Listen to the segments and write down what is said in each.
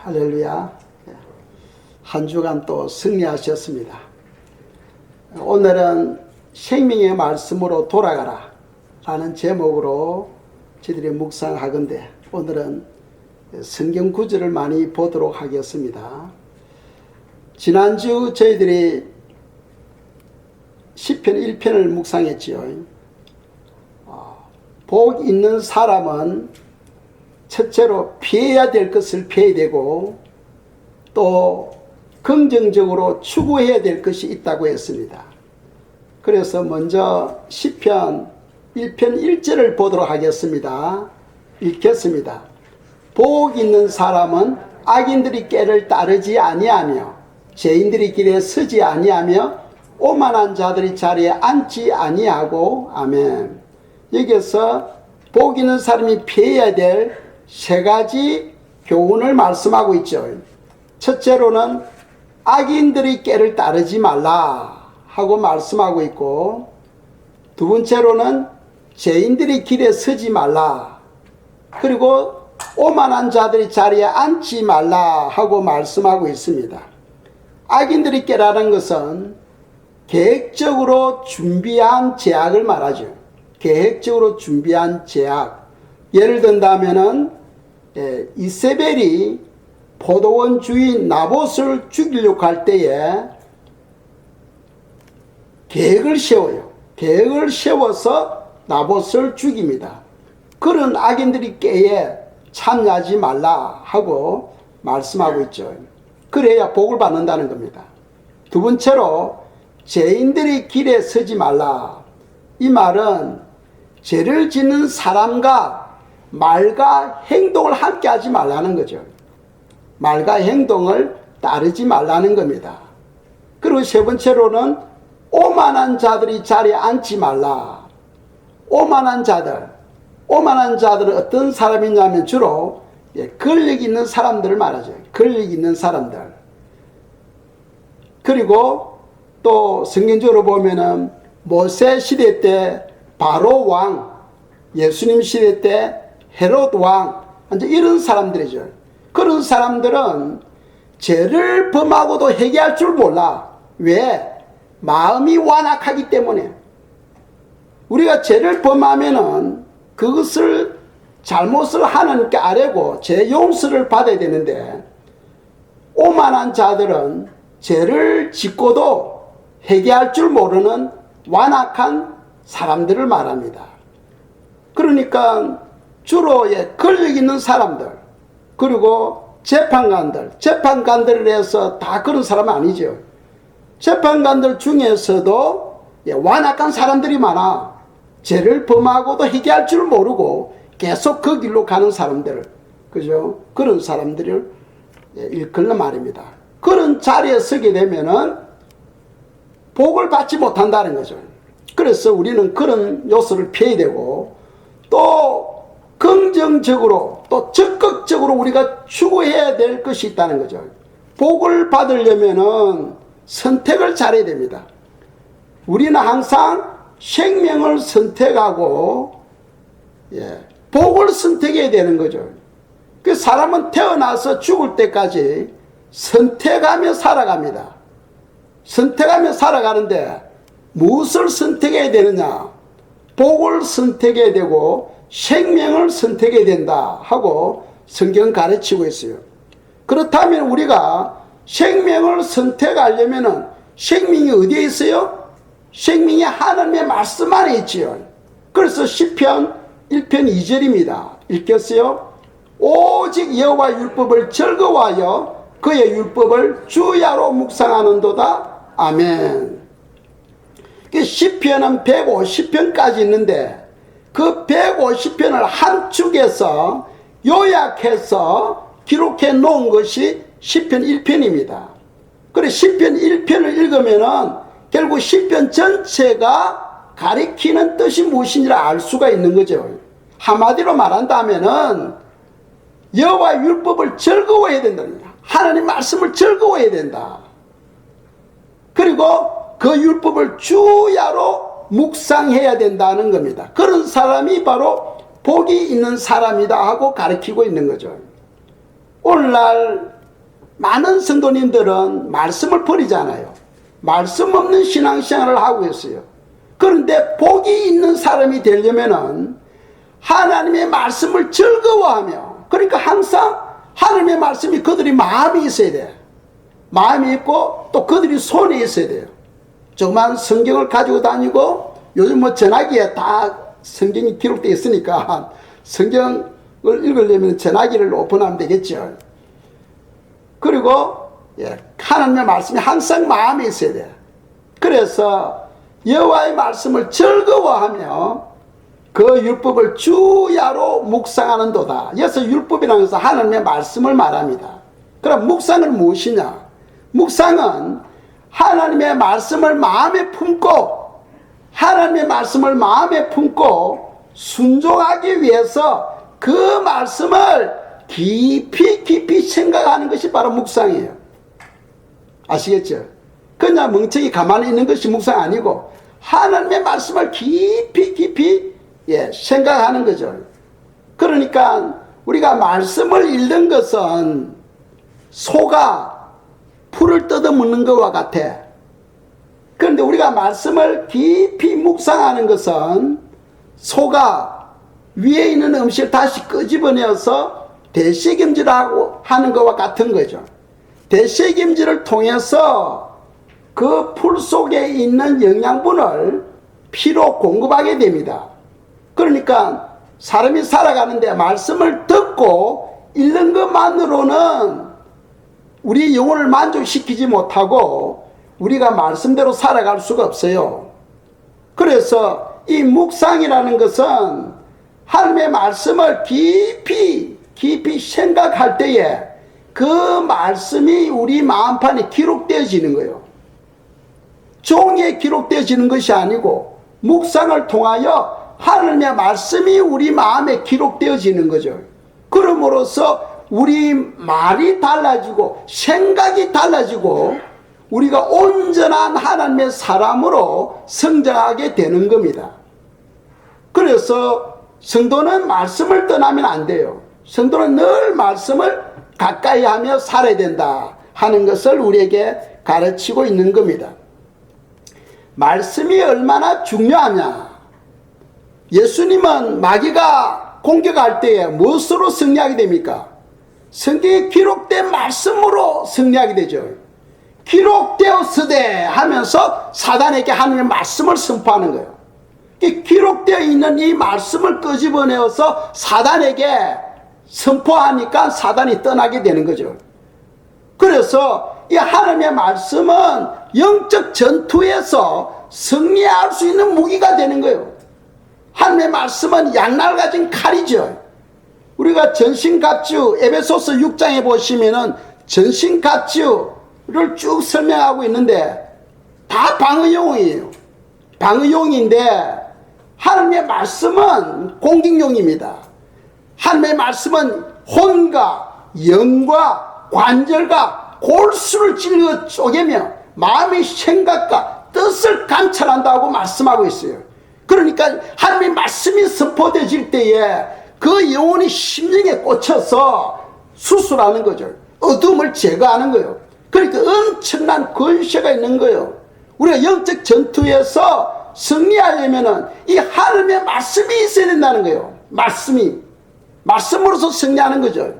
할렐루야. 한 주간 또 승리하셨습니다. 오늘은 생명의 말씀으로 돌아가라 라는 제목으로 저희들이 묵상하건대 오늘은 성경 구절을 많이 보도록 하겠습니다. 지난주 저희들이 시편 1편을 묵상했지요. 복 있는 사람은 첫째로 피해야 될 것을 피해야 되고 또 긍정적으로 추구해야 될 것이 있다고 했습니다. 그래서 먼저 시편 1편 1절을 보도록 하겠습니다. 읽겠습니다. 복 있는 사람은 악인들이 꾀를 따르지 아니하며 죄인들이 길에 서지 아니하며 오만한 자들이 자리에 앉지 아니하고. 아멘. 여기서 복 있는 사람이 피해야 될 세 가지 교훈을 말씀하고 있죠. 첫째로는 악인들의 꾀를 따르지 말라 하고 말씀하고 있고, 두 번째로는 죄인들이 길에 서지 말라, 그리고 오만한 자들이 자리에 앉지 말라 하고 말씀하고 있습니다. 악인들의 꾀라는 것은 계획적으로 준비한 죄악을 말하죠. 계획적으로 준비한 죄악. 예를 든다면은 이세벨이 포도원 주인 나봇을 죽이려고 할 때에 계획을 세워요. 계획을 세워서 나봇을 죽입니다. 그런 악인들이 꾀에 참여하지 말라 하고 말씀하고 있죠. 그래야 복을 받는다는 겁니다. 두 번째로 죄인들이 길에 서지 말라. 이 말은 죄를 짓는 사람과 말과 행동을 함께 하지 말라는 거죠. 말과 행동을 따르지 말라는 겁니다. 그리고 세 번째로는 오만한 자들이 자리에 앉지 말라. 오만한 자들은 어떤 사람이냐면 주로 권력 있는 사람들을 말하죠. 권력 있는 사람들. 그리고 또 성경적으로 보면은 모세 시대 때 바로 왕, 예수님 시대 때 헤롯 왕, 이런 사람들이죠. 그런 사람들은 죄를 범하고도 회개할 줄 몰라. 왜? 마음이 완악하기 때문에. 우리가 죄를 범하면은 그것을 잘못을 하나님께 아뢰고 죄 용서를 받아야 되는데, 오만한 자들은 죄를 짓고도 회개할 줄 모르는 완악한 사람들을 말합니다. 그러니까 주로 권력 있는 사람들, 그리고 재판관들을 해서 다 그런 사람은 아니죠. 재판관들 중에서도 완악한 사람들이 많아. 죄를 범하고도 회개할 줄 모르고 계속 그 길로 가는 사람들, 그죠? 그런 사람들을 일컬는 말입니다. 그런 자리에 서게 되면은 복을 받지 못한다는 거죠. 그래서 우리는 그런 요소를 피해야 되고, 또 긍정적으로 또 적극적으로 우리가 추구해야 될 것이 있다는 거죠. 복을 받으려면은 선택을 잘해야 됩니다. 우리는 항상 생명을 선택하고 복을 선택해야 되는 거죠. 그 사람은 태어나서 죽을 때까지 선택하며 살아갑니다. 선택하며 살아가는데 무엇을 선택해야 되느냐? 복을 선택해야 되고 생명을 선택해야 된다 하고 성경 가르치고 있어요. 그렇다면 우리가 생명을 선택하려면은 생명이 어디에 있어요? 생명이 하나님의 말씀 안에 있지요. 그래서 시편 1편 2절입니다. 읽겠어요? 오직 여호와 율법을 즐거워하여 그의 율법을 주야로 묵상하는도다. 아멘. 시편은 150편까지 있는데 그 150편을 한 축에서 요약해서 기록해 놓은 것이 시편 1편입니다. 그래서 시편 1편을 읽으면은 결국 시편 전체가 가리키는 뜻이 무엇인지를 알 수가 있는 거죠. 한마디로 말한다면은 여호와 율법을 즐거워해야 된답니다. 하나님 말씀을 즐거워해야 된다. 그리고 그 율법을 주야로 묵상해야 된다는 겁니다. 그런 사람이 바로 복이 있는 사람이다 하고 가르치고 있는 거죠. 오늘날 많은 성도님들은 말씀을 버리잖아요. 말씀 없는 신앙생활을 하고 있어요. 그런데 복이 있는 사람이 되려면은 하나님의 말씀을 즐거워하며, 그러니까 항상 하나님의 말씀이 그들이 마음이 있어야 돼. 마음이 있고 또 그들이 손에 있어야 돼요. 조그만 성경을 가지고 다니고, 요즘 뭐 전화기에 다 성경이 기록되어 있으니까 성경을 읽으려면 전화기를 오픈하면 되겠죠. 그리고 하나님의 말씀이 항상 마음에 있어야 돼요. 그래서 여호와의 말씀을 즐거워하며 그 율법을 주야로 묵상하는도다. 여기서 율법이라는 것은 하나님의 말씀을 말합니다. 그럼 묵상은 무엇이냐? 묵상은 하나님의 말씀을 마음에 품고, 하나님의 말씀을 마음에 품고 순종하기 위해서 그 말씀을 깊이 생각하는 것이 바로 묵상이에요. 아시겠죠? 그냥 멍청이 가만히 있는 것이 묵상 아니고 하나님의 말씀을 깊이 생각하는 거죠. 그러니까 우리가 말씀을 읽는 것은 소가 풀을 뜯어먹는 것과 같아. 그런데 우리가 말씀을 깊이 묵상하는 것은 소가 위에 있는 음식을 다시 끄집어내어서 대식임질하고 하는 것과 같은 거죠. 대식임질을 통해서 그 풀 속에 있는 영양분을 피로 공급하게 됩니다. 그러니까 사람이 살아가는데 말씀을 듣고 읽는 것만으로는 우리 영혼을 만족시키지 못하고 우리가 말씀대로 살아갈 수가 없어요. 그래서 이 묵상이라는 것은 하나님의 말씀을 깊이 생각할 때에 그 말씀이 우리 마음판에 기록되어지는 거예요. 종이에 기록되어지는 것이 아니고 묵상을 통하여 하나님의 말씀이 우리 마음에 기록되어지는 거죠. 그럼으로써 우리 말이 달라지고 생각이 달라지고 우리가 온전한 하나님의 사람으로 성장하게 되는 겁니다. 그래서 성도는 말씀을 떠나면 안 돼요. 성도는 늘 말씀을 가까이 하며 살아야 된다 하는 것을 우리에게 가르치고 있는 겁니다. 말씀이 얼마나 중요하냐. 예수님은 마귀가 공격할 때에 무엇으로 승리하게 됩니까? 성경에 기록된 말씀으로 승리하게 되죠. 기록되었으되 하면서 사단에게 하나님의 말씀을 선포하는 거예요. 기록되어 있는 이 말씀을 끄집어내어서 사단에게 선포하니까 사단이 떠나게 되는 거죠. 그래서 이 하나님의 말씀은 영적 전투에서 승리할 수 있는 무기가 되는 거예요. 하나님의 말씀은 양날 가진 칼이죠. 우리가 전신갑주 에베소서 6장에 보시면은 전신갑주를 쭉 설명하고 있는데 다 방어용이에요. 방어용인데 하나님의 말씀은 공격용입니다. 하나님의 말씀은 혼과 영과 관절과 골수를 찔러 쪼개며 마음의 생각과 뜻을 감찰한다고 말씀하고 있어요. 그러니까 하나님의 말씀이 선포되질 때에 그 영혼이 심령에 꽂혀서 수술하는 거죠. 어둠을 제거하는 거예요. 그러니까 엄청난 권세가 있는 거예요. 우리가 영적 전투에서 승리하려면은 이 하나님의 말씀이 있어야 된다는 거예요. 말씀으로서 승리하는 거죠.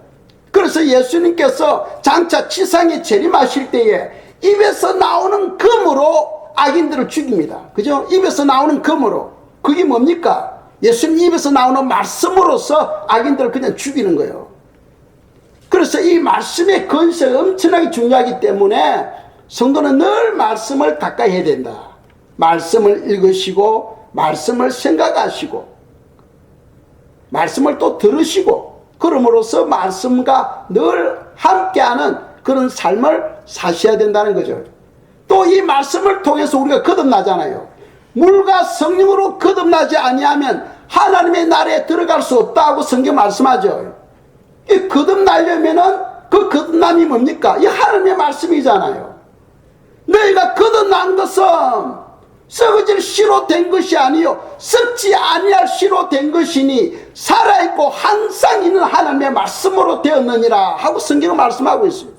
그래서 예수님께서 장차 지상에 재림하실 때에 입에서 나오는 검으로 악인들을 죽입니다. 그죠? 입에서 나오는 검으로. 그게 뭡니까? 예수님 입에서 나오는 말씀으로서 악인들을 그냥 죽이는 거예요. 그래서 이 말씀의 권세가 엄청나게 중요하기 때문에 성도는 늘 말씀을 가까이 해야 된다. 말씀을 읽으시고 말씀을 생각하시고 말씀을 또 들으시고 그럼으로써 말씀과 늘 함께하는 그런 삶을 사셔야 된다는 거죠. 또 이 말씀을 통해서 우리가 거듭나잖아요. 물과 성령으로 거듭나지 아니하면 하나님의 나라에 들어갈 수 없다고 성경 말씀하죠. 이 거듭나려면은 그 거듭남이 뭡니까? 이 하나님의 말씀이잖아요. 너희가 거듭난 것은 썩어질 씨로 된 것이 아니요 썩지 아니할 씨로 된 것이니 살아있고 항상 있는 하나님의 말씀으로 되었느니라 하고 성경은 말씀하고 있어요.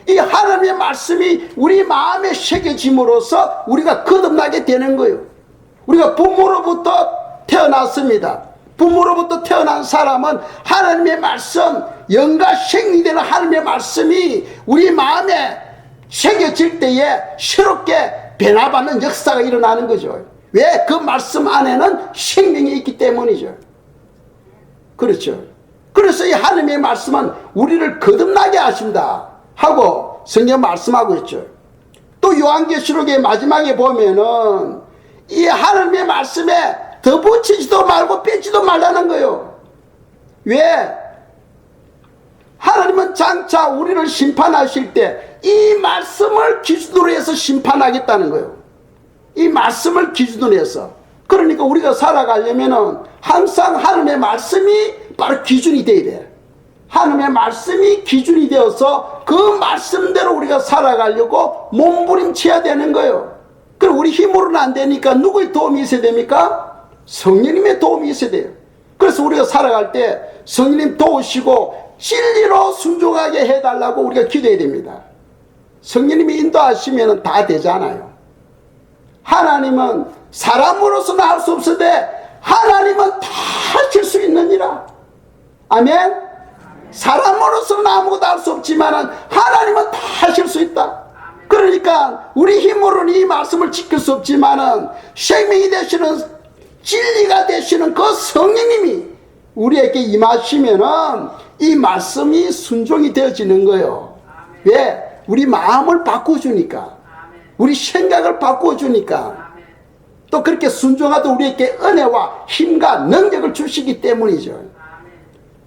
이 하나님의 말씀이 우리 마음에 새겨짐으로써 우리가 거듭나게 되는 거예요. 우리가 부모로부터 태어났습니다. 부모로부터 태어난 사람은 하나님의 말씀, 영과 생명이 되는 하나님의 말씀이 우리 마음에 새겨질 때에 새롭게 변화받는 역사가 일어나는 거죠. 왜? 그 말씀 안에는 생명이 있기 때문이죠. 그렇죠. 그래서 이 하나님의 말씀은 우리를 거듭나게 하신다 하고 성경 말씀하고 있죠. 또 요한계시록의 마지막에 보면은 이 하나님의 말씀에 더 붙이지도 말고 빼지도 말라는 거예요. 왜? 하나님은 장차 우리를 심판하실 때 이 말씀을 기준으로 해서 심판하겠다는 거예요. 이 말씀을 기준으로 해서. 그러니까 우리가 살아가려면은 항상 하나님의 말씀이 바로 기준이 돼야 돼. 하나님의 말씀이 기준이 되어서 그 말씀대로 우리가 살아가려고 몸부림쳐야 되는 거예요. 그럼 우리 힘으로는 안 되니까 누구의 도움이 있어야 됩니까? 성령님의 도움이 있어야 돼요. 그래서 우리가 살아갈 때 성령님 도우시고 진리로 순종하게 해달라고 우리가 기도해야 됩니다. 성령님이 인도하시면 다 되잖아요. 하나님은 사람으로서는 할 수 없으되 하나님은 다 하실 수 있느니라. 아멘. 사람으로서는 아무것도 할 수 없지만 하나님은 다 하실 수 있다. 그러니까 우리 힘으로는 이 말씀을 지킬 수 없지만 생명이 되시는 진리가 되시는 그 성령님이 우리에게 임하시면은 이 말씀이 순종이 되어지는 거예요. 왜? 우리 마음을 바꿔주니까, 우리 생각을 바꿔주니까, 또 그렇게 순종하도 우리에게 은혜와 힘과 능력을 주시기 때문이죠.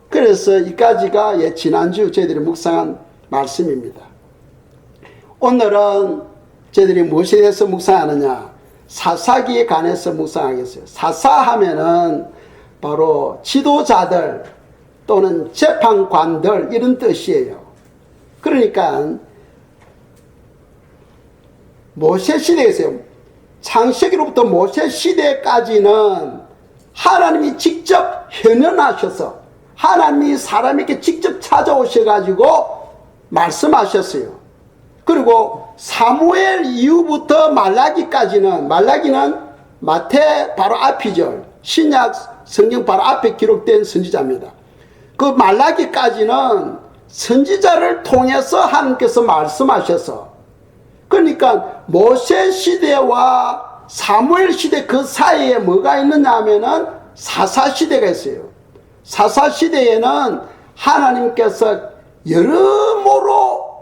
그래서 이까지가 지난주 저희들이 묵상한 말씀입니다. 오늘은 저희들이 무엇에 대해서 묵상하느냐? 사사기에 관해서 묵상하겠어요. 사사하면은 바로 지도자들 또는 재판관들 이런 뜻이에요. 그러니까 모세 시대에서요. 창세기로부터 모세 시대까지는 하나님이 직접 현현하셔서 하나님이 사람에게 직접 찾아오셔가지고 말씀하셨어요. 그리고 사무엘 이후부터 말라기까지는, 말라기는 마태 바로 앞이죠. 신약 성경 바로 앞에 기록된 선지자입니다. 그 말라기까지는 선지자를 통해서 하나님께서 말씀하셔서, 그러니까 모세 시대와 사무엘 시대 그 사이에 뭐가 있느냐 하면은 사사 시대가 있어요. 사사 시대에는 하나님께서 여러모로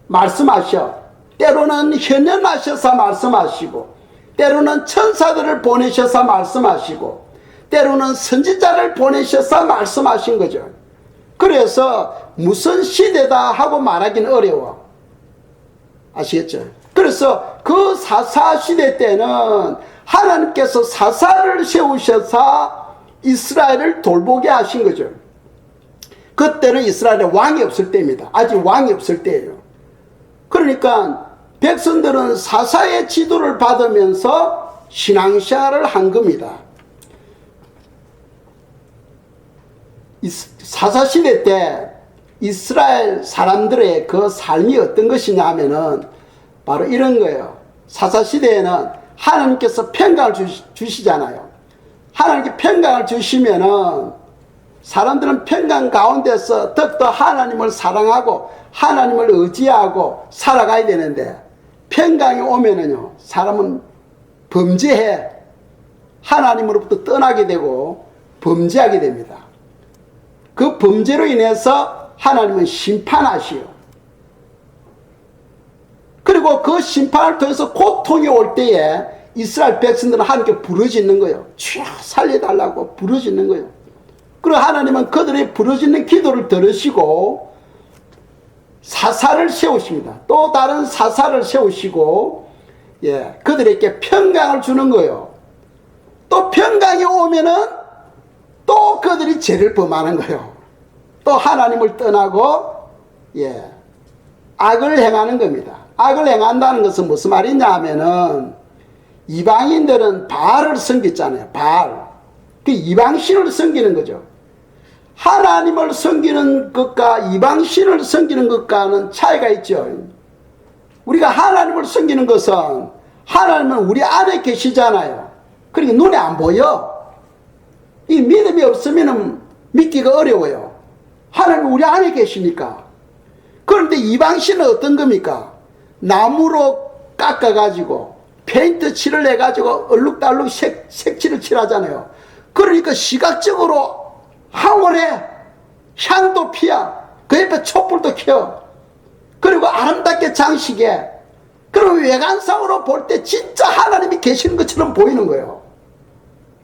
말씀하셔. 때로는 현현하셔서 말씀하시고, 때로는 천사들을 보내셔서 말씀하시고, 때로는 선지자를 보내셔서 말씀하신 거죠. 그래서 무슨 시대다 하고 말하기는 어려워. 아시겠죠? 그래서 그 사사 시대 때는 하나님께서 사사를 세우셔서 이스라엘을 돌보게 하신 거죠. 그때는 이스라엘에 왕이 없을 때입니다. 아직 왕이 없을 때예요. 그러니까 백성들은 사사의 지도를 받으면서 신앙생활을 한 겁니다. 사사시대 때 이스라엘 사람들의 그 삶이 어떤 것이냐 하면은 바로 이런 거예요. 사사시대에는 하나님께서 평강을 주시잖아요. 하나님께 평강을 주시면은 사람들은 평강 가운데서 더욱더 하나님을 사랑하고 하나님을 의지하고 살아가야 되는데, 평강이 오면은요, 사람은 범죄해 하나님으로부터 떠나게 되고 범죄하게 됩니다. 그 범죄로 인해서 하나님은 심판하시오. 그리고 그 심판을 통해서 고통이 올 때에 이스라엘 백성들은 하나님께 부르짖는 거예요. 주여 살려달라고 부르짖는 거예요. 그리고 하나님은 그들의 부르짖는 기도를 들으시고 사사를 세우십니다. 또 다른 사사를 세우시고, 그들에게 평강을 주는 거예요. 또 평강이 오면은 또 그들이 죄를 범하는 거예요. 또 하나님을 떠나고 악을 행하는 겁니다. 악을 행한다는 것은 무슨 말이냐 하면은 이방인들은 바알을 섬겼잖아요. 바알. 그 이방신을 섬기는 거죠. 하나님을 섬기는 것과 이방신을 섬기는 것과는 차이가 있죠. 우리가 하나님을 섬기는 것은 하나님은 우리 안에 계시잖아요. 그러니까 눈에 안 보여. 이 믿음이 없으면 믿기가 어려워요. 하나님은 우리 안에 계시니까. 그런데 이방신은 어떤 겁니까? 나무로 깎아가지고 페인트 칠을 해가지고 얼룩달룩 색칠을 칠하잖아요. 그러니까 시각적으로 황홀해. 향도 피야. 그 옆에 촛불도 켜. 그리고 아름답게 장식해. 그리고 외관상으로 볼 때 진짜 하나님이 계시는 것처럼 보이는 거예요.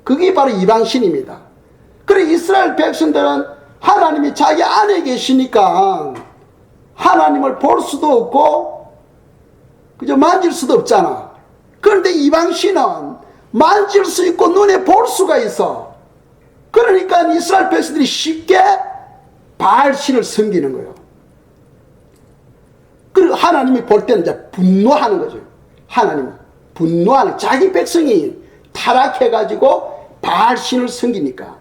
그게 바로 이방신입니다. 그리고 이스라엘 백성들은 하나님이 자기 안에 계시니까 하나님을 볼 수도 없고 그저 만질 수도 없잖아. 그런데 이방신은 만질 수 있고 눈에 볼 수가 있어. 그러니까 이스라엘 백성들이 쉽게 바알신을 섬기는 거예요. 그리고 하나님이 볼 때는 이제 분노하는 거죠. 하나님은 분노하는, 자기 백성이 타락해가지고 바알신을 섬기니까.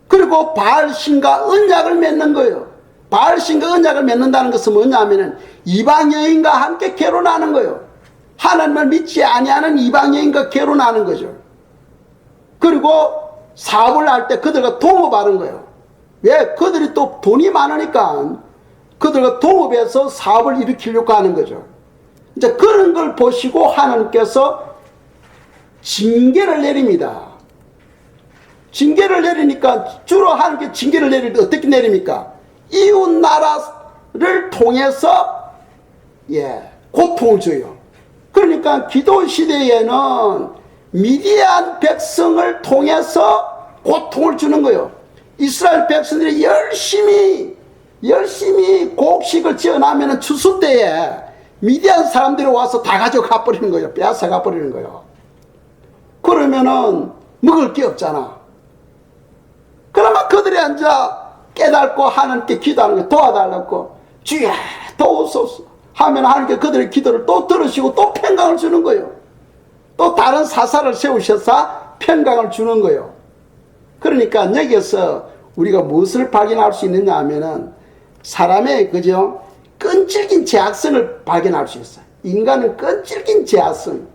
그리고 바알신과 언약을 맺는 거예요. 바알신과 언약을 맺는다는 것은 뭐냐면은 이방 여인과 함께 결혼하는 거예요. 하나님을 믿지 아니하는 이방 여인과 결혼하는 거죠. 그리고 사업을 할 때 그들과 동업하는 거예요. 왜? 그들이 또 돈이 많으니까 그들과 동업해서 사업을 일으키려고 하는 거죠. 이제 그런 걸 보시고 하나님께서 징계를 내립니다. 징계를 내리니까 주로 하나님께 징계를 내릴 때 어떻게 내립니까? 이웃 나라를 통해서 고통을 줘요. 그러니까 기도 시대에는 미디안 백성을 통해서 고통을 주는 거예요. 이스라엘 백성들이 열심히 곡식을 지어나면 추수 때에 미디안 사람들이 와서 다 가져가 버리는 거예요. 빼앗아가 버리는 거예요. 그러면은 먹을 게 없잖아. 그러면 그들이 앉아 깨닫고 하나님께 기도하는 거예요. 도와달라고. 주여 도우소서 하면 하나님께 그들의 기도를 또 들으시고 또 평강을 주는 거예요. 또 다른 사사를 세우셔서 평강을 주는 거예요. 그러니까 여기서 우리가 무엇을 발견할 수 있느냐 하면은 사람의 그죠 끈질긴 제약성을 발견할 수 있어요. 인간은 끈질긴 제약성.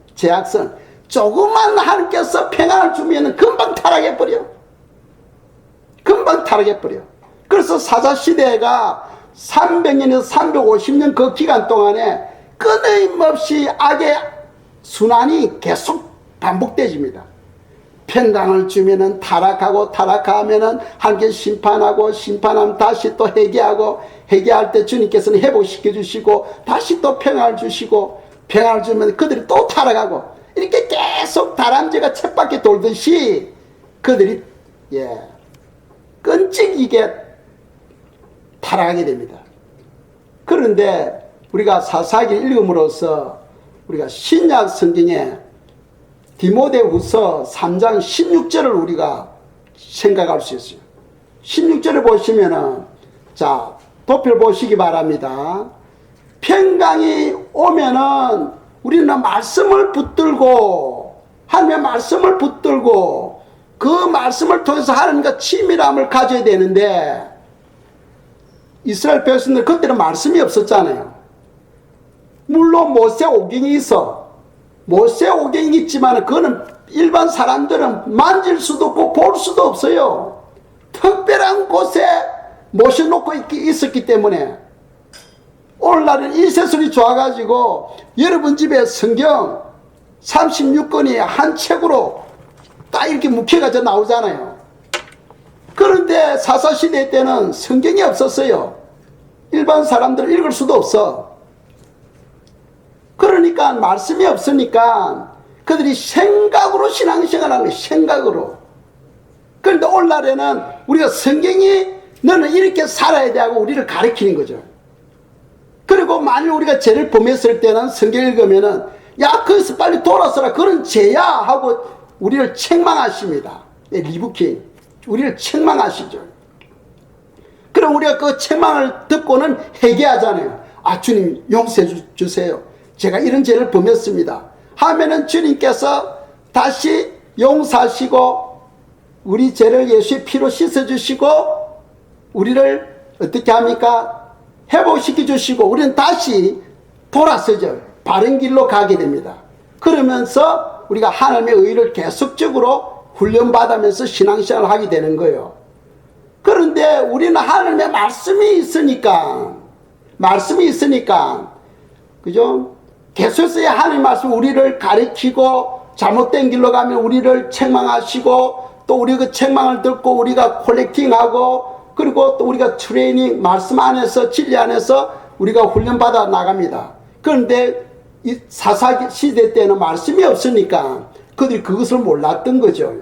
조금만 하나님께서 평안을 주면은 금방 타락해버려. 그래서 사자시대가 300년에서 350년 그 기간 동안에 끊임없이 악의 순환이 계속 반복되집니다. 평강을 주면은 타락하면은 하나님께 심판하고, 심판하면 다시 또 회개할 때 주님께서는 회복시켜 주시고, 다시 또 평안을 주시고, 평안을 주면 그들이 또 타락하고, 이렇게 계속 다람쥐가 쳇바퀴 돌듯이 그들이 끈질기게 타락하게 됩니다. 그런데 우리가 사사기를 읽음으로써 우리가 신약 성경에 디모데후서 3장 16절을 우리가 생각할 수 있어요. 16절을 보시면은 자 도표 보시기 바랍니다. 평강이 오면은 우리는 말씀을 붙들고 하나님의 말씀을 붙들고 그 말씀을 통해서 하나님과 친밀함을 가져야 되는데 이스라엘 백성들 그때는 말씀이 없었잖아요. 물론 모세오경이 있어. 모세오경이 있지만 그거는 일반 사람들은 만질 수도 없고 볼 수도 없어요. 특별한 곳에 모셔놓고 있었기 때문에 오늘날은 인쇄술이 좋아가지고 여러분 집에 성경 36권이 한 책으로 딱 이렇게 묵혀가지고 나오잖아요. 그런데 사사시대 때는 성경이 없었어요. 일반 사람들은 읽을 수도 없어. 그러니까 말씀이 없으니까 그들이 생각으로 신앙생활하는 거예요. 생각으로. 그런데 오늘날에는 우리가 성경이 너는 이렇게 살아야 돼 하고 우리를 가르치는 거죠. 그리고 만일 우리가 죄를 범했을 때는 성경 읽으면은 야 거기서 빨리 돌아서라 그런 죄야 하고 우리를 책망하십니다. 리부킹 우리를 책망하시죠. 그럼 우리가 그 책망을 듣고는 회개하잖아요. 아 주님 용서해 주세요. 제가 이런 죄를 범했습니다. 하면은 주님께서 다시 용서하시고 우리 죄를 예수의 피로 씻어주시고 우리를 어떻게 합니까? 회복시켜 주시고 우리는 다시 돌아서죠. 바른 길로 가게 됩니다. 그러면서 우리가 하나님의 의를 계속적으로 훈련받으면서 신앙생활을 하게 되는 거예요. 그런데 우리는 하나님의 말씀이 있으니까 그죠? 계속해서 하나님의 말씀 우리를 가르치고 잘못된 길로 가면 우리를 책망하시고 또 우리 그 책망을 듣고 우리가 콜렉팅하고 그리고 또 우리가 트레이닝 말씀 안에서 진리 안에서 우리가 훈련받아 나갑니다. 그런데 이 사사기 시대 때는 말씀이 없으니까 그들이 그것을 몰랐던 거죠.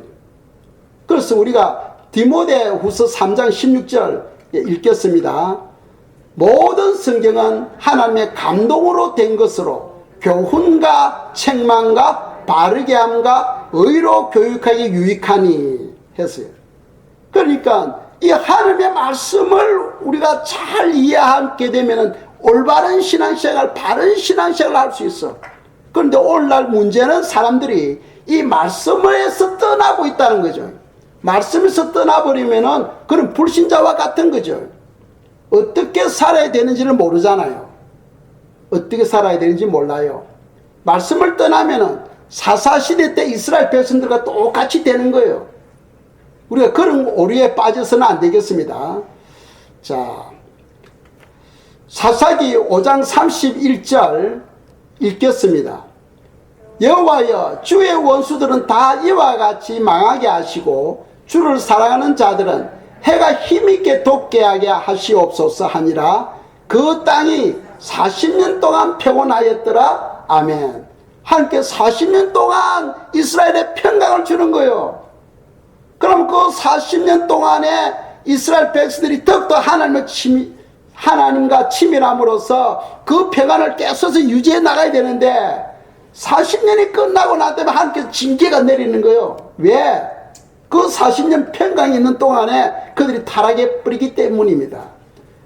그래서 우리가 디모데후서 3장 16절 읽겠습니다. 모든 성경은 하나님의 감동으로 된 것으로 교훈과 책망과 바르게 함과 의로 교육하기 유익하니 했어요. 그러니까 이 하나님의 말씀을 우리가 잘 이해하게 되면 올바른 신앙생활, 바른 신앙생활을 할 수 있어. 그런데 오늘날 문제는 사람들이 이 말씀에서 떠나고 있다는 거죠. 말씀에서 떠나버리면은 그런 불신자와 같은 거죠. 어떻게 살아야 되는지를 모르잖아요. 어떻게 살아야 되는지 몰라요. 말씀을 떠나면은 사사시대 때 이스라엘 백성들과 똑같이 되는 거예요. 우리가 그런 오류에 빠져서는 안 되겠습니다. 자, 사사기 5장 31절 읽겠습니다. 여호와여, 주의 원수들은 다 이와 같이 망하게 하시고 주를 사랑하는 자들은 해가 힘있게 돋게 하게 하시옵소서 하니라. 그 땅이 40년 동안 평온하였더라. 아멘. 하나님께 40년 동안 이스라엘에 평강을 주는 거예요. 그럼 그 40년 동안에 이스라엘 백성들이 더욱더 하나님과 친밀함으로써 그 평안을 계속해서 유지해 나가야 되는데 40년이 끝나고 나 때문에 하나님께서 징계가 내리는 거예요. 왜? 그 40년 평강이 있는 동안에 그들이 타락해 버리기 때문입니다.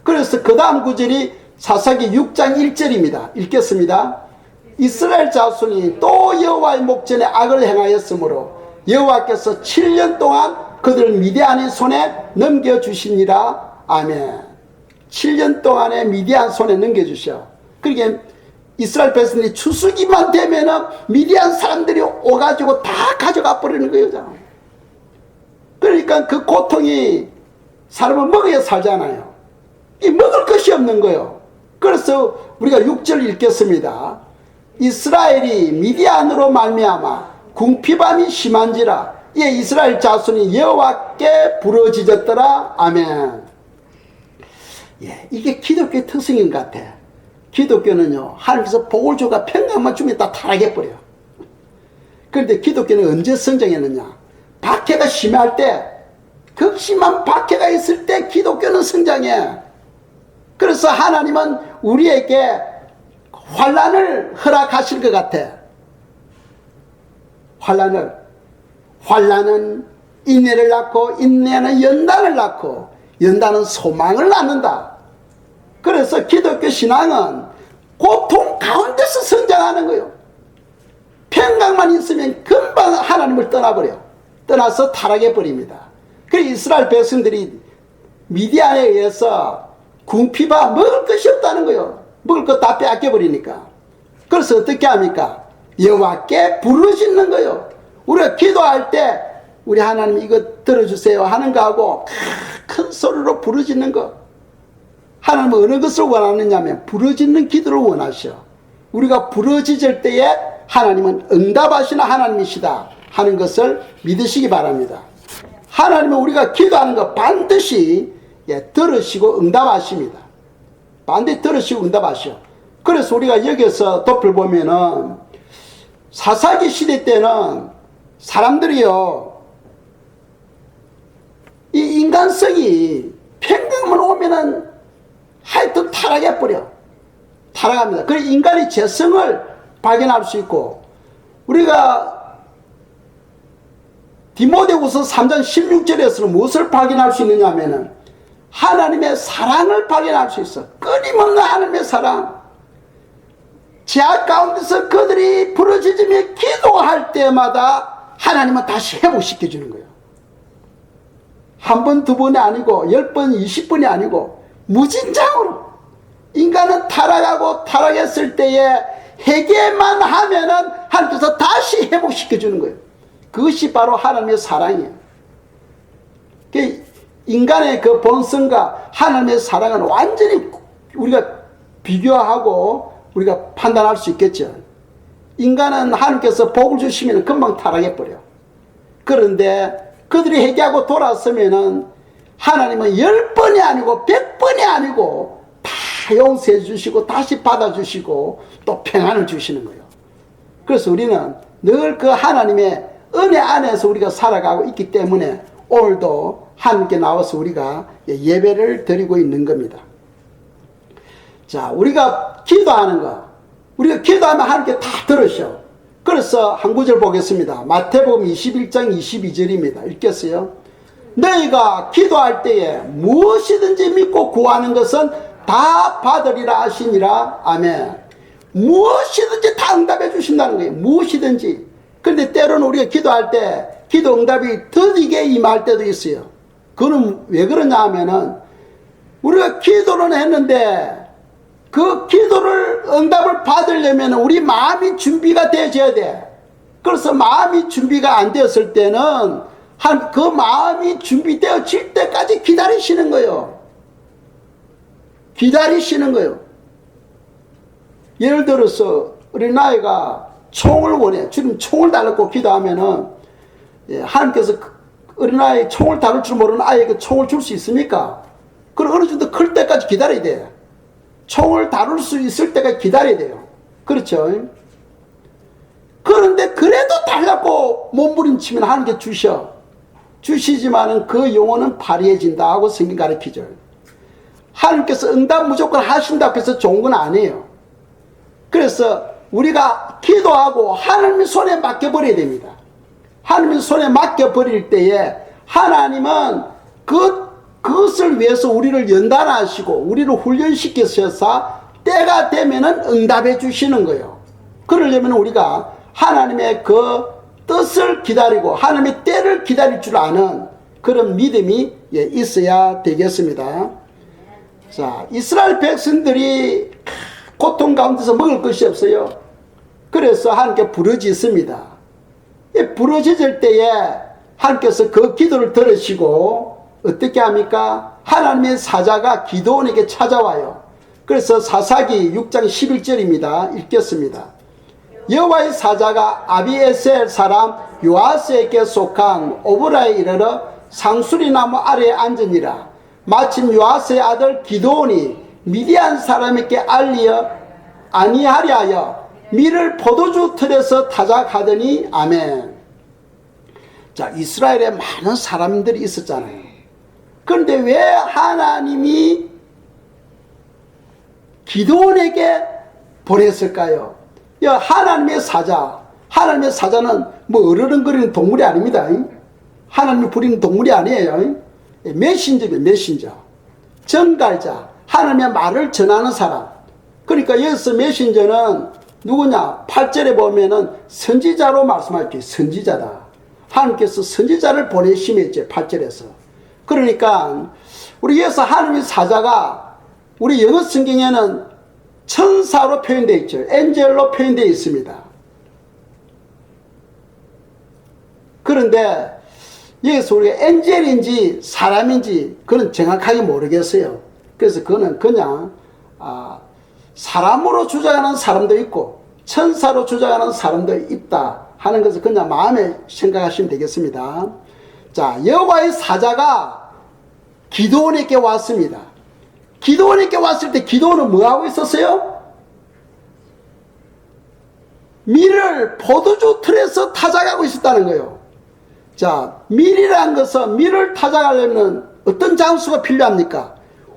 그래서 그 다음 구절이 사사기 6장 1절입니다. 읽겠습니다. 이스라엘 자손이 또 여호와의 목전에 악을 행하였으므로 여호와께서 7년 동안 그들을 미디안의 손에 넘겨주시니라. 아멘. 7년 동안에 미디안 손에 넘겨주셔. 그러니까 이스라엘 백성들이 추수기만 되면은 미디안 사람들이 오가지고 다 가져가 버리는 거예요. 그러니까 그 고통이 사람은 먹어야 살잖아요. 이 먹을 것이 없는 거예요. 그래서 우리가 6절 읽겠습니다. 이스라엘이 미디안으로 말미암아 궁핍함이 심한지라 이에 이스라엘 자손이 여호와께 부르짖었더라. 아멘. 예, 이게 기독교의 특성인 것 같아. 기독교는요, 하나님께서 복을 주가 평강만 주면 다 타락해버려. 그런데 기독교는 언제 성장했느냐? 박해가 심할 때, 극심한 박해가 있을 때 기독교는 성장해. 그래서 하나님은 우리에게 환난을 허락하실 것 같아. 환난은 인내를 낳고 인내는 연단을 낳고 연단은 소망을 낳는다. 그래서 기독교 신앙은 고통 가운데서 성장하는 거예요. 평강만 있으면 금방 하나님을 떠나버려. 떠나서 타락해 버립니다. 그래서 이스라엘 백성들이 미디안에 의해서 궁핍아 먹을 것이 없다는 거예요. 먹을 것 다 빼앗겨 버리니까. 그래서 어떻게 합니까? 여호와께 부르짖는 거예요. 우리가 기도할 때 우리 하나님 이거 들어주세요 하는 거하고 큰 소리로 부르짖는 거. 하나님은 어느 것을 원하느냐면 부르짖는 기도를 원하셔. 우리가 부르짖을 때에 하나님은 응답하시는 하나님이시다 하는 것을 믿으시기 바랍니다. 하나님은 우리가 기도하는 거 반드시 들으시고 응답하십니다. 반드시 들으시고 응답하셔. 그래서 우리가 여기서 덮을 보면은 사사기 시대 때는 사람들이요, 이 인간성이 평강만 오면은 하여튼 타락해버려. 타락합니다. 그래서 인간의 죄성을 발견할 수 있고, 우리가 디모데후서 3장 16절에서는 무엇을 발견할 수 있느냐 하면은 하나님의 사랑을 발견할 수 있어. 끊임없는 하나님의 사랑. 제약 가운데서 그들이 부르짖으며 기도할 때마다 하나님은 다시 회복시켜 주는 거예요. 한 번, 두 번이 아니고 10번, 20번이 아니고 무진장으로. 인간은 타락하고 타락했을 때에 회개만 하면은 하나님께서 다시 회복시켜 주는 거예요. 그것이 바로 하나님의 사랑이에요. 인간의 그 본성과 하나님의 사랑은 완전히 우리가 비교하고 우리가 판단할 수 있겠죠. 인간은 하나님께서 복을 주시면 금방 타락해버려. 그런데 그들이 회개하고 돌아서면은 하나님은 10번이 아니고 100번이 아니고 다 용서해 주시고 다시 받아주시고 또 평안을 주시는 거예요. 그래서 우리는 늘 그 하나님의 은혜 안에서 우리가 살아가고 있기 때문에 오늘도 하나님께 나와서 우리가 예배를 드리고 있는 겁니다. 자, 우리가 기도하는 거, 우리가 기도하면 하나님께 다 들으셔. 그래서 한 구절 보겠습니다. 마태복음 21장 22절입니다. 읽겠어요? 너희가 기도할 때에 무엇이든지 믿고 구하는 것은 다 받으리라 하시니라. 아멘. 무엇이든지 다 응답해 주신다는 거예요. 무엇이든지. 그런데 때로는 우리가 기도할 때 기도 응답이 더디게 임할 때도 있어요. 그건 왜 그러냐 하면은 우리가 기도는 했는데 그 기도를 응답을 받으려면 우리 마음이 준비가 되어져야 돼. 그래서 마음이 준비가 안 되었을 때는 그 마음이 준비되어질 때까지 기다리시는 거예요. 기다리시는 거예요. 예를 들어서 어린아이가 총을 원해. 주님 총을 달라고 기도하면은 하나님께서 어린아이 총을 다룰 줄 모르는 아이에게 총을 줄 수 있습니까? 그럼 어느 정도 클 때까지 기다려야 돼. 총을 다룰 수 있을 때까지 기다려야 돼요. 그렇죠? 그런데 그래도 달라고 몸부림치면 하나님께 주시지만은 그 영혼은 파리해진다 하고 성경 가르치죠. 하나님께서 응답 무조건 하신다고 해서 좋은 건 아니에요. 그래서 우리가 기도하고 하나님의 손에 맡겨버려야 됩니다. 하나님의 손에 맡겨버릴 때에 하나님은 그것을 위해서 우리를 연단하시고 우리를 훈련시키셔서 때가 되면은 응답해 주시는 거예요. 그러려면 우리가 하나님의 그 뜻을 기다리고 하나님의 때를 기다릴 줄 아는 그런 믿음이 있어야 되겠습니다. 자, 이스라엘 백성들이 고통 가운데서 먹을 것이 없어요. 그래서 하나님께 부르짖습니다. 부르짖을 때에 하나님께서 그 기도를 들으시고 어떻게 합니까? 하나님의 사자가 기드온에게 찾아와요. 그래서 사사기 6장 11절입니다. 읽겠습니다. 여호와의 사자가 아비에셀 사람 요아스에게 속한 오브라에 이르러 상수리 나무 아래에 앉으니라. 마침 요아스의 아들 기드온이 미디안 사람에게 알리어 아니하려 하여 밀을 포도주 틀에서 타작하더니. 아멘. 자, 이스라엘에 많은 사람들이 있었잖아요. 그런데 왜 하나님이 기드온에게 보냈을까요? 하나님의 사자는 뭐 어르렁거리는 동물이 아닙니다. 하나님이 부리는 동물이 아니에요. 메신저예요. 메신저. 전갈자. 하나님의 말을 전하는 사람. 그러니까 여기서 메신저는 누구냐? 8절에 보면은 선지자로 말씀할게요. 선지자다. 하나님께서 선지자를 보내심했죠. 8절에서. 그러니까 우리 여기서 하나님의 사자가 우리 영어 성경에는 천사로 표현되어 있죠. 엔젤로 표현되어 있습니다. 그런데 여기서 우리가 엔젤인지 사람인지 그건 정확하게 모르겠어요. 그래서 그거는 그냥 사람으로 주장하는 사람도 있고 천사로 주장하는 사람도 있다 하는 것을 그냥 마음에 생각하시면 되겠습니다. 자, 여호와의 사자가 기드온에게 왔습니다. 기드온에게 왔을 때 기드온은 뭐하고 있었어요? 밀을 포도주 틀에서 타작하고 있었다는 거예요. 자, 밀이라는 것은 밀을 타작하려면 어떤 장소가 필요합니까?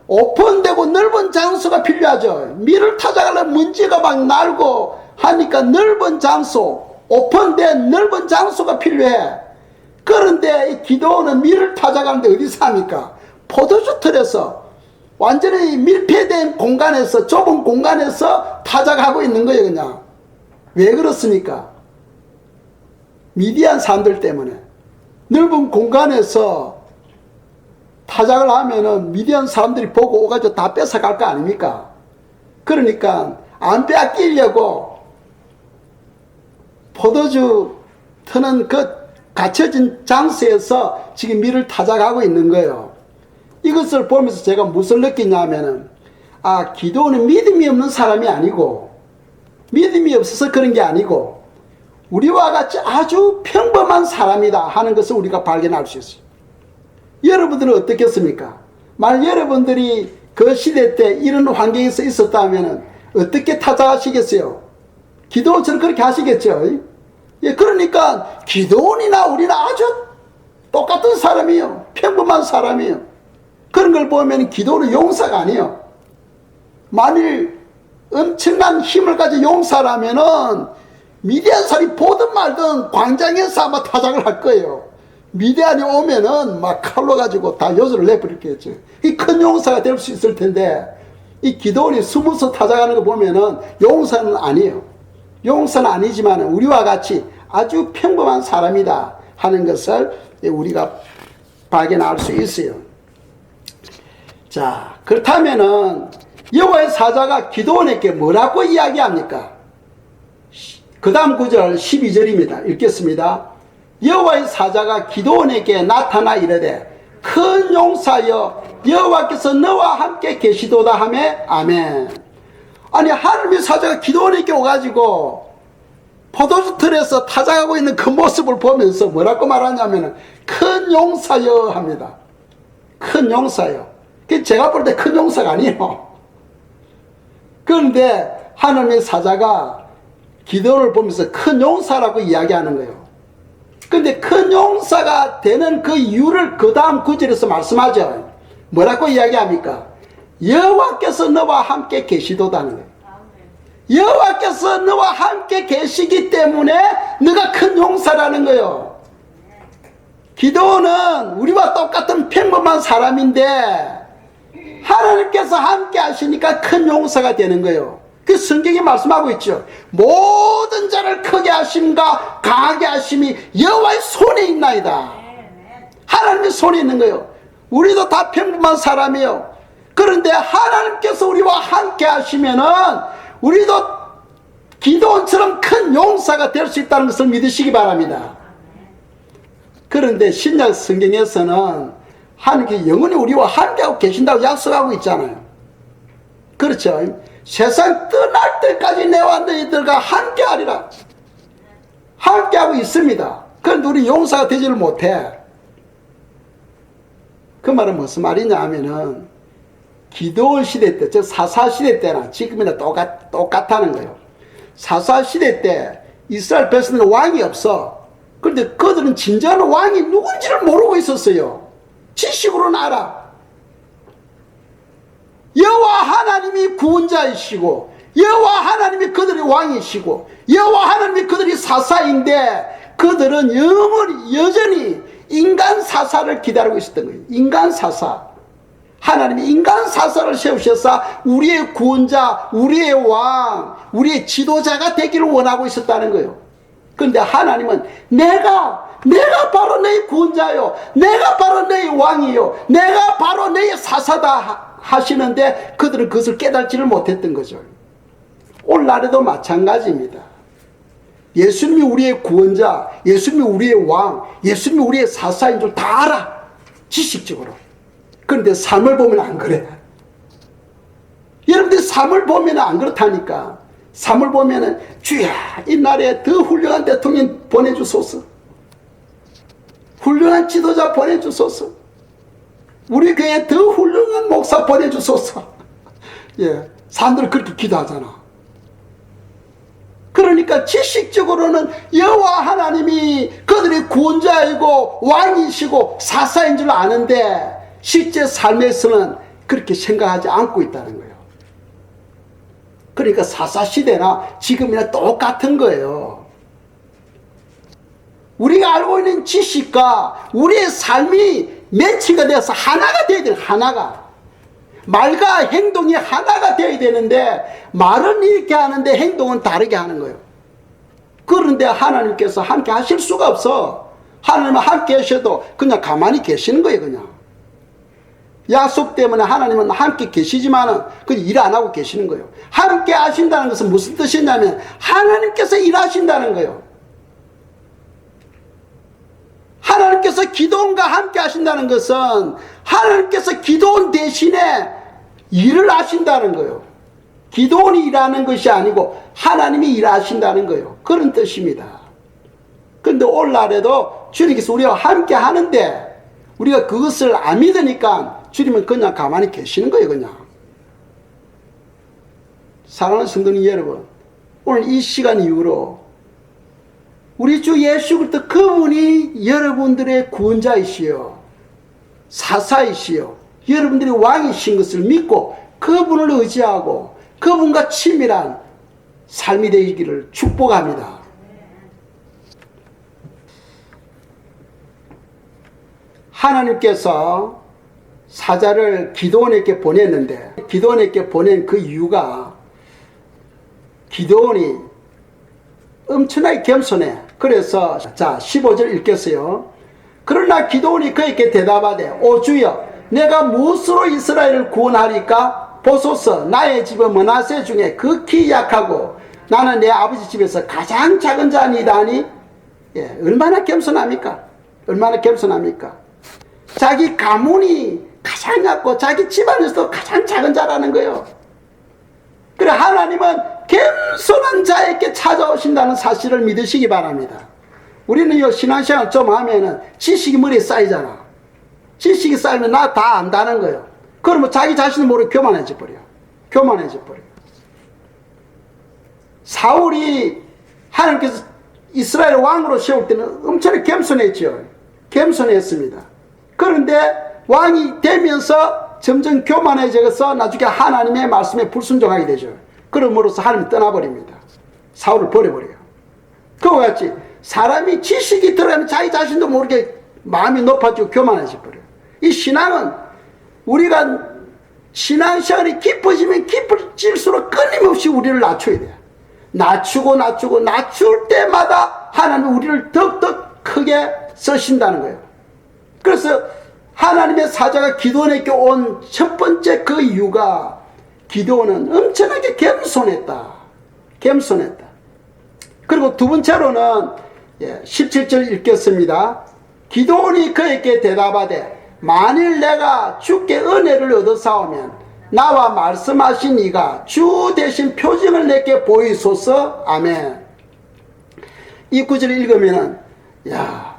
오픈되고 넓은 장소가 필요하죠. 밀을 타작하려면 먼지가 막 날고 하니까 넓은 장소, 오픈된 넓은 장소가 필요해. 그런데 이 기드온은 밀을 타작하는데 어디서 합니까? 포도주 틀에서 완전히 밀폐된 공간에서, 좁은 공간에서 타작하고 있는 거예요. 그냥 왜 그렇습니까? 미디안 사람들 때문에. 넓은 공간에서 타작을 하면은 미디안 사람들이 보고 오가지고 다 뺏어갈 거 아닙니까? 그러니까 안 빼앗기려고 포도주 트는 그 갇혀진 장소에서 지금 밀을 타작하고 있는 거예요. 이것을 보면서 제가 무슨 느끼냐면은, 아, 기도는 믿음이 없는 사람이 아니고, 믿음이 없어서 그런 게 아니고, 우리와 같이 아주 평범한 사람이다 하는 것을 우리가 발견할 수 있어요. 여러분들은 어떻겠습니까? 만약 여러분들이 그 시대 때 이런 환경에서 있었다면 어떻게 타작하시겠어요? 기도원처럼 그렇게 하시겠죠? 예, 그러니까 기도원이나 우리는 아주 똑같은 사람이에요. 평범한 사람이에요. 그런 걸 보면 기도원은 용사가 아니에요. 만일 엄청난 힘을 가진 용사라면은 미디안 사람이 보든 말든 광장에서 아마 타작을 할 거예요. 미디안이 오면은 막 칼로 가지고 다 요술을 내버리겠죠. 이 큰 용사가 될 수 있을 텐데, 이 기도원이 숨어서 타작하는 거 보면은 용사는 아니에요. 용사는 아니지만 우리와 같이 아주 평범한 사람이다 하는 것을 우리가 발견할 수 있어요. 자, 그렇다면은 여호와의 사자가 기도원에게 뭐라고 이야기합니까? 그 다음 구절 12절입니다. 읽겠습니다. 여호와의 사자가 기도원에게 나타나 이르되 큰 용사여 여호와께서 너와 함께 계시도다 하매 아멘. 아니, 하나님의 사자가 기도원에게 오가지고 포도주 틀에서 타작하고 있는 그 모습을 보면서 뭐라고 말하냐면 큰 용사여 합니다. 큰 용사여. 제가 볼 때 큰 용사가 아니에요. 그런데 하나님의 사자가 기도를 보면서 큰 용사라고 이야기하는 거예요. 근데 큰 용사가 되는 그 이유를 그 다음 구절에서 말씀하죠. 뭐라고 이야기합니까? 여호와께서 너와 함께 계시도다는 거예요. 여호와께서 너와 함께 계시기 때문에 너가 큰 용사라는 거예요. 기도는 우리와 똑같은 평범한 사람인데 하나님께서 함께 하시니까 큰 용사가 되는 거예요. 그 성경이 말씀하고 있죠. 모든 자를 크게 하심과 강하게 하심이 여호와의 손에 있나이다. 하나님의 손에 있는 거예요. 우리도 다 평범한 사람이에요. 그런데 하나님께서 우리와 함께 하시면은 우리도 기도원처럼 큰 용사가 될 수 있다는 것을 믿으시기 바랍니다. 그런데 신약 성경에서는 하나님께서 영원히 우리와 함께하고 계신다고 약속하고 있잖아요. 그렇죠. 세상 떠날 때까지 내와 너희들과 함께하리라. 함께하고 있습니다. 그런데 우리 용사가 되지를 못해. 그 말은 무슨 말이냐 하면은 기도원 시대 때, 즉 사사 시대 때나 지금이나 똑같다는 거예요. 사사 시대 때 이스라엘 백성들은 왕이 없어. 그런데 그들은 진정한 왕이 누군지를 모르고 있었어요. 지식으로는 알아. 여호와 하나님이 구원자이시고 여호와 하나님이 그들의 왕이시고 여호와 하나님이 그들의 사사인데 그들은 여전히 인간 사사를 기다리고 있었던 거예요. 인간 사사. 하나님이 인간 사사를 세우셔서 우리의 구원자, 우리의 왕, 우리의 지도자가 되기를 원하고 있었다는 거예요. 그런데 하나님은 내가 바로 너희 구원자요, 내가 바로 너희 왕이요, 내가 바로 너희 사사다 하시는데 그들은 그것을 깨닫지를 못했던 거죠. 오늘날에도 마찬가지입니다. 예수님이 우리의 구원자, 예수님이 우리의 왕, 예수님이 우리의 사사인 줄 다 알아. 지식적으로. 그런데 삶을 보면 안 그래. 여러분들 삶을 보면 안 그렇다니까. 삶을 보면은 주야, 이 나라에 더 훌륭한 대통령 보내주소서. 훌륭한 지도자 보내주소서. 우리 교회에 더 훌륭한 목사 보내주소서. 예, 사람들은 그렇게 기도하잖아. 그러니까 지식적으로는 여호와 하나님이 그들의 구원자이고 왕이시고 사사인 줄 아는데 실제 삶에서는 그렇게 생각하지 않고 있다는 거예요. 그러니까 사사시대나 지금이나 똑같은 거예요. 우리가 알고 있는 지식과 우리의 삶이 매치가 되어서 하나가 되어야 돼요. 하나가. 말과 행동이 하나가 되어야 되는데 말은 이렇게 하는데 행동은 다르게 하는 거예요. 그런데 하나님께서 함께 하실 수가 없어. 하나님은 함께 하셔도 그냥 가만히 계시는 거예요. 그냥 약속 때문에 하나님은 함께 계시지만은 그냥 일 안 하고 계시는 거예요. 함께 하신다는 것은 무슨 뜻이냐면 하나님께서 일하신다는 거예요. 하나님께서 기도원과 함께 하신다는 것은 하나님께서 기도원 대신에 일을 하신다는 거예요. 기도원이 일하는 것이 아니고 하나님이 일하신다는 거예요. 그런 뜻입니다. 그런데 오늘날에도 주님께서 우리와 함께 하는데 우리가 그것을 안 믿으니까 주님은 그냥 가만히 계시는 거예요. 그냥. 사랑하는 성도님 여러분, 오늘 이 시간 이후로 우리 주 예수 그리스도 그분이 여러분들의 구원자이시여 사사이시여 여러분들이 왕이신 것을 믿고 그분을 의지하고 그분과 친밀한 삶이 되기를 축복합니다. 하나님께서 사자를 기드온에게 보냈는데 기드온에게 보낸 그 이유가 기드온이 엄청나게 겸손해. 그래서 자 15절 읽겠어요. 그러나 기드온이 그에게 대답하되 오 주여 내가 무엇으로 이스라엘을 구원하리까? 보소서 나의 집은 므낫세 중에 극히 약하고 나는 내 아버지 집에서 가장 작은 자니다니. 예, 얼마나 겸손합니까? 얼마나 겸손합니까? 자기 가문이 가장 작고 자기 집안에서도 가장 작은 자라는 거예요. 그래 하나님은 겸손한 자에게 찾아오신다는 사실을 믿으시기 바랍니다. 우리는 신앙생활 좀 하면은 지식이 머리에 쌓이잖아. 지식이 쌓이면 나 다 안다는 거예요. 그러면 자기 자신을 모르게 교만해져 버려. 교만해져 버려. 사울이 하나님께서 이스라엘 왕으로 세울 때는 엄청나게 겸손했죠. 겸손했습니다. 그런데 왕이 되면서 점점 교만해져서 나중에 하나님의 말씀에 불순종하게 되죠. 그럼으로써 하나님이 떠나버립니다. 사울을 버려버려요. 그와 같이 사람이 지식이 들어가면 자기 자신도 모르게 마음이 높아지고 교만해져 버려요. 이 신앙은 우리가 신앙생활이 깊어지면 깊어질수록 끊임없이 우리를 낮춰야 돼요. 낮추고 낮출 때마다 하나님은 우리를 더욱더 크게 쓰신다는 거예요. 그래서 하나님의 사자가 기드온에게 온 첫 번째 그 이유가 기드온은 엄청나게 겸손했다. 겸손했다. 그리고 두 번째로는 17절 읽겠습니다. 기드온이 그에게 대답하되 만일 내가 주께 은혜를 얻어사오면 나와 말씀하신 이가 주 대신 표징을 내게 보이소서. 아멘. 이 구절을 읽으면은 야